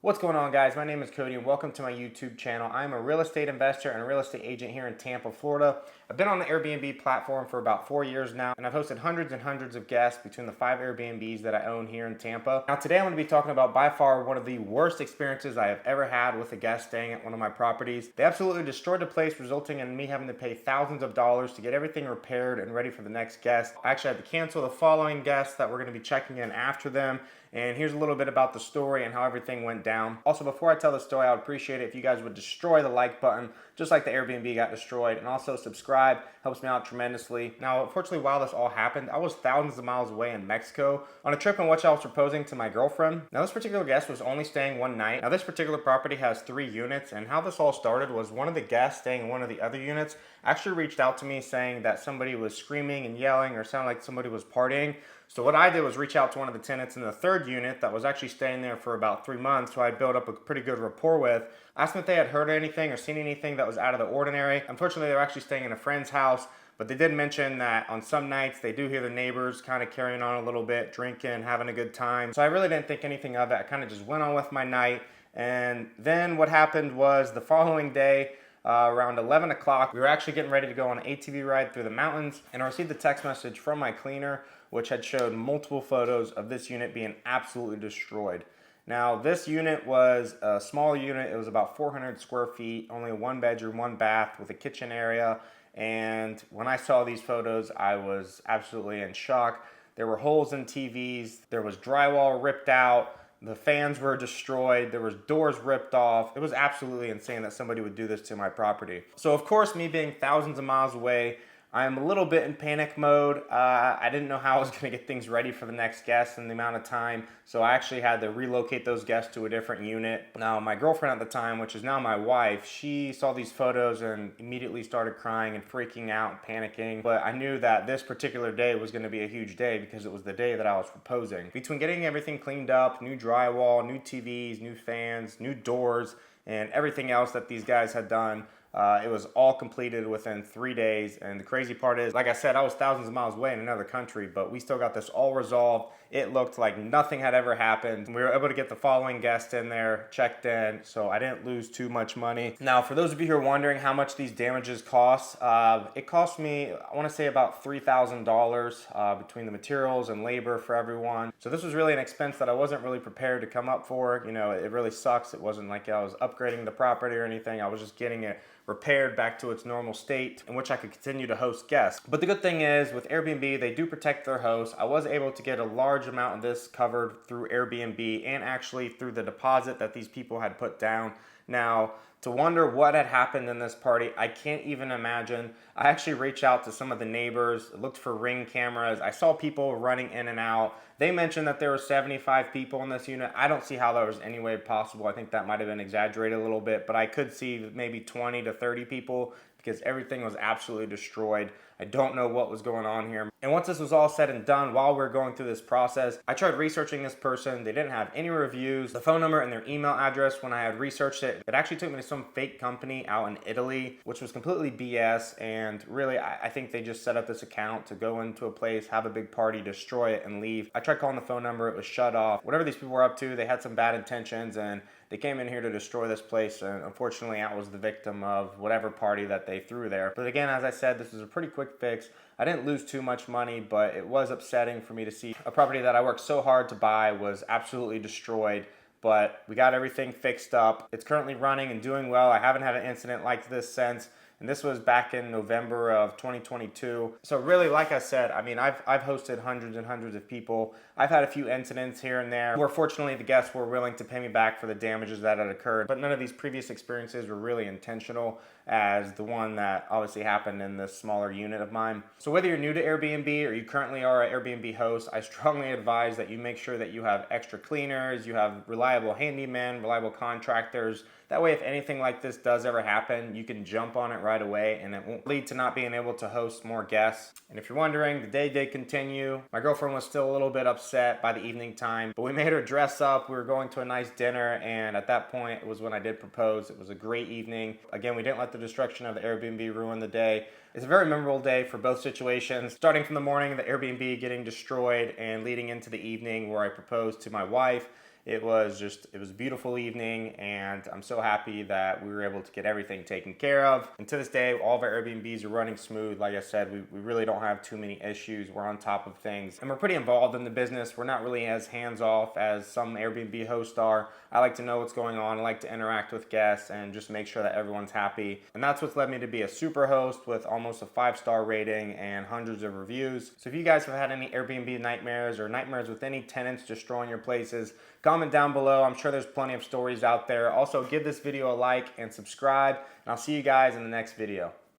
What's going on, guys? My name is Cody and welcome to my YouTube channel. I'm a real estate investor and a real estate agent here in Tampa, Florida. I've been on the Airbnb platform for about 4 years now, and I've hosted hundreds and hundreds of guests between the 5 Airbnbs that I own here in Tampa. Now today I'm going to be talking about by far one of the worst experiences I have ever had with a guest staying at one of my properties. They absolutely destroyed the place, resulting in me having to pay thousands of dollars to get everything repaired and ready for the next guest. I actually had to cancel the following guests that were going to be checking in after them. And here's a little bit about the story and how everything went down. Also, before I tell the story, I would appreciate it if you guys would destroy the like button, just like the Airbnb got destroyed, and also subscribe. Helps me out tremendously. Now, unfortunately, while this all happened, I was thousands of miles away in Mexico on a trip in which I was proposing to my girlfriend. Now, this particular guest was only staying one night. Now, this particular property has 3 units, and how this all started was one of the guests staying in one of the other units actually reached out to me saying that somebody was screaming and yelling or sounded like somebody was partying. So what I did was reach out to one of the tenants in the 3rd unit that was actually staying there for about 3 months, who I built up a pretty good rapport with. Asked them if they had heard anything or seen anything that was out of the ordinary. Unfortunately, they were actually staying in a friend's house, but they did mention that on some nights they do hear the neighbors kind of carrying on a little bit, drinking, having a good time. So I really didn't think anything of it. I kind of just went on with my night. And then what happened was the following day, around 11 o'clock, we were actually getting ready to go on an ATV ride through the mountains, and I received a text message from my cleaner which had showed multiple photos of this unit being absolutely destroyed. Now, this unit was a small unit. It was about 400 square feet, only a 1-bedroom, 1-bath with a kitchen area. And when I saw these photos, I was absolutely in shock. There were holes in TVs. There was drywall ripped out. The fans were destroyed. There was doors ripped off. It was absolutely insane that somebody would do this to my property. So, of course, me being thousands of miles away, I'm a little bit in panic mode. I didn't know how I was going to get things ready for the next guest in the amount of time, so I actually had to relocate those guests to a different unit. Now, my girlfriend at the time, which is now my wife, she saw these photos and immediately started crying and freaking out and panicking, but I knew that this particular day was going to be a huge day because it was the day that I was proposing. Between getting everything cleaned up, new drywall, new TVs, new fans, new doors, and everything else that these guys had done, it was all completed within 3 days. And the crazy part is, like I said, I was thousands of miles away in another country, but we still got this all resolved. It looked like nothing had ever happened. We were able to get the following guest in there, checked in, so I didn't lose too much money. Now, for those of you who are wondering how much these damages cost, it cost me, I want to say about $3,000 between the materials and labor for everyone. So this was really an expense that I wasn't really prepared to come up for. You know, it really sucks. It wasn't like I was upgrading the property or anything. I was just getting it repaired back to its normal state in which I could continue to host guests. But the good thing is with Airbnb, they do protect their hosts. I was able to get a large amount of this covered through Airbnb and actually through the deposit that these people had put down. Now, to wonder what had happened in this party, I can't even imagine. I actually reached out to some of the neighbors, looked for Ring cameras. I saw people running in and out. They mentioned that there were 75 people in this unit. I don't see how that was any way possible. I think that might have been exaggerated a little bit, but I could see maybe 20 to 30 people because everything was absolutely destroyed. I don't know what was going on here. And once this was all said and done, while we were going through this process, I tried researching this person. They didn't have any reviews. The phone number and their email address, when I had researched it, it actually took me to some fake company out in Italy, which was completely BS. And really, I think they just set up this account to go into a place, have a big party, destroy it, and leave. I tried calling the phone number. It was shut off. Whatever these people were up to, they had some bad intentions, and they came in here to destroy this place, and unfortunately I was the victim of whatever party that they threw there. But again, as I said, this is a pretty quick fix. I didn't lose too much money, but it was upsetting for me to see a property that I worked so hard to buy was absolutely destroyed. But we got everything fixed up. It's currently running and doing well. I haven't had an incident like this since. And this was back in November of 2022. So really, like I said, I mean, I've hosted hundreds and hundreds of people. I've had a few incidents here and there where fortunately the guests were willing to pay me back for the damages that had occurred. But none of these previous experiences were really intentional as the one that obviously happened in this smaller unit of mine. So whether you're new to Airbnb or you currently are an Airbnb host, I strongly advise that you make sure that you have extra cleaners, you have reliable handymen, reliable contractors. That way, if anything like this does ever happen, you can jump on it right away and it won't lead to not being able to host more guests. And if you're wondering, the day did continue. My girlfriend was still a little bit upset by the evening time, but we made her dress up. We were going to a nice dinner, and at that point, it was when I did propose. It was a great evening. Again, we didn't let the destruction of the Airbnb ruin the day. It's a very memorable day for both situations, starting from the morning, the Airbnb getting destroyed, and leading into the evening where I proposed to my wife. It was a beautiful evening, and I'm so happy that we were able to get everything taken care of. And to this day, all of our Airbnbs are running smooth. Like I said, we really don't have too many issues. We're on top of things, and we're pretty involved in the business. We're not really as hands-off as some Airbnb hosts are. I like to know what's going on. I like to interact with guests and just make sure that everyone's happy. And that's what's led me to be a super host with almost a 5-star rating and hundreds of reviews. So if you guys have had any Airbnb nightmares or nightmares with any tenants destroying your places, comment down below. I'm sure there's plenty of stories out there. Also, give this video a like and subscribe, and I'll see you guys in the next video.